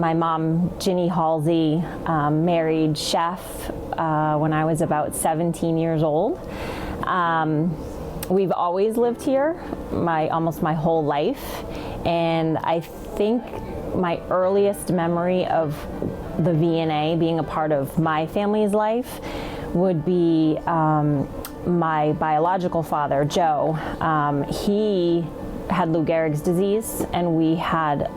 My mom, Ginny Halsey, married Chef when I was about 17 years old. We've always lived here, almost my whole life, and I think my earliest memory of the V&A being a part of my family's life would be my biological father, Joe. He had Lou Gehrig's disease, and we had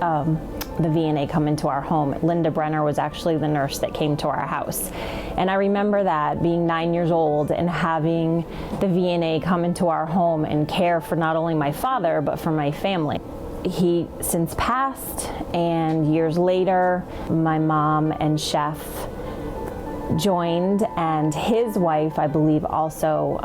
the V&A come into our home. Linda Brenner was actually the nurse that came to our house. And I remember that, being 9 years old and having the V&A come into our home and care for not only my father, but for my family. He since passed, and years later, my mom and Chef joined, and his wife, I believe also,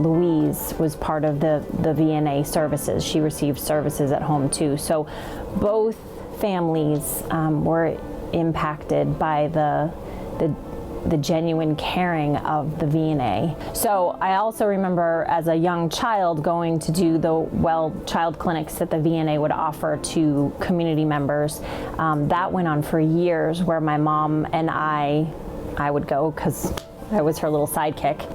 Louise, was part of the V&A services. She received services at home too. So both families were impacted by the genuine caring of the V&A. So I also remember as a young child going to do the child clinics that the V&A would offer to community members. That went on for years, where my mom and I would go because I was her little sidekick,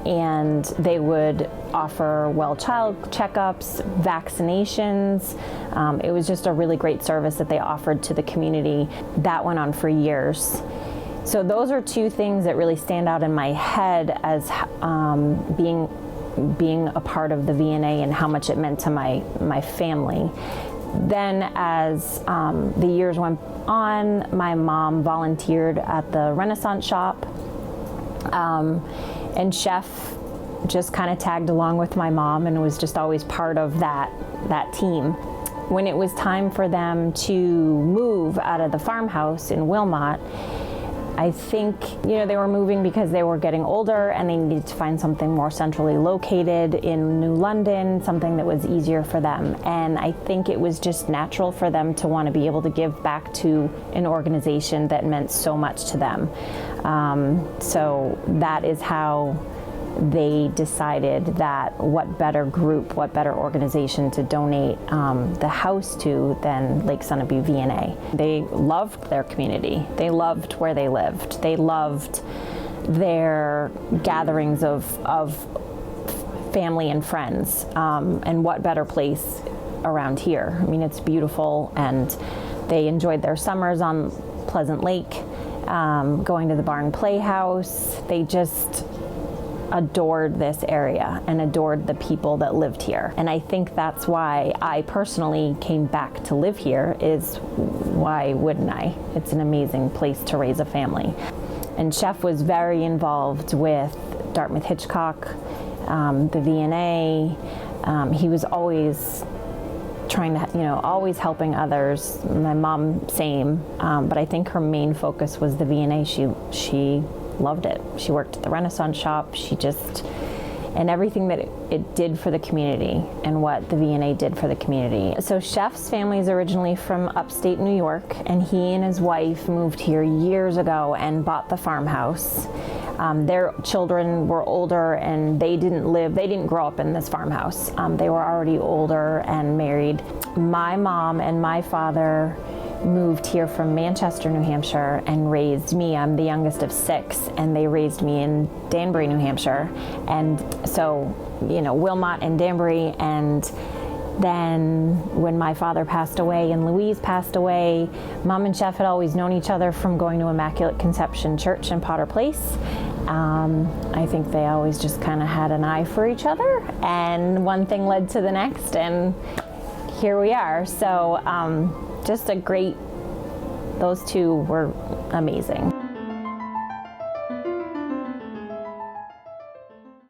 and they would offer child checkups, vaccinations. It was just a really great service that they offered to the community. That went on for years. So those are two things that really stand out in my head as being a part of the V&A and how much it meant to my family. Then as the years went on, my mom volunteered at the Renaissance shop, and Chef just kind of tagged along with my mom and was just always part of that team. When it was time for them to move out of the farmhouse in Wilmot, I think, they were moving because they were getting older and they needed to find something more centrally located in New London, something that was easier for them. And I think it was just natural for them to want to be able to give back to an organization that meant so much to them. So that is how they decided that what better organization to donate the house to than Lake Sunapee V&A. They loved their community. They loved where they lived. They loved their gatherings of family and friends. And what better place around here? I mean, it's beautiful, and they enjoyed their summers on Pleasant Lake, going to the Barn Playhouse. They just adored this area and adored the people that lived here. And I think that's why I personally came back to live here, is why wouldn't I? It's an amazing place to raise a family. And Chef was very involved with Dartmouth Hitchcock, the V&A. He was always trying to, always helping others. My mom, same, but I think her main focus was the V&A. She loved it. She worked at the Renaissance shop. And everything that it did for the community and what the V&A did for the community. So Chef's family is originally from upstate New York, and he and his wife moved here years ago and bought the farmhouse. Their children were older, and they didn't grow up in this farmhouse. They were already older and married. My mom and my father moved here from Manchester, New Hampshire, and raised me. I'm the youngest of 6, and they raised me in Danbury, New Hampshire. And so, Wilmot and Danbury. And then when my father passed away and Louise passed away, Mom and Chef had always known each other from going to Immaculate Conception Church in Potter Place. I think they always just kind of had an eye for each other, and one thing led to the next, and here we are. So, those two were amazing.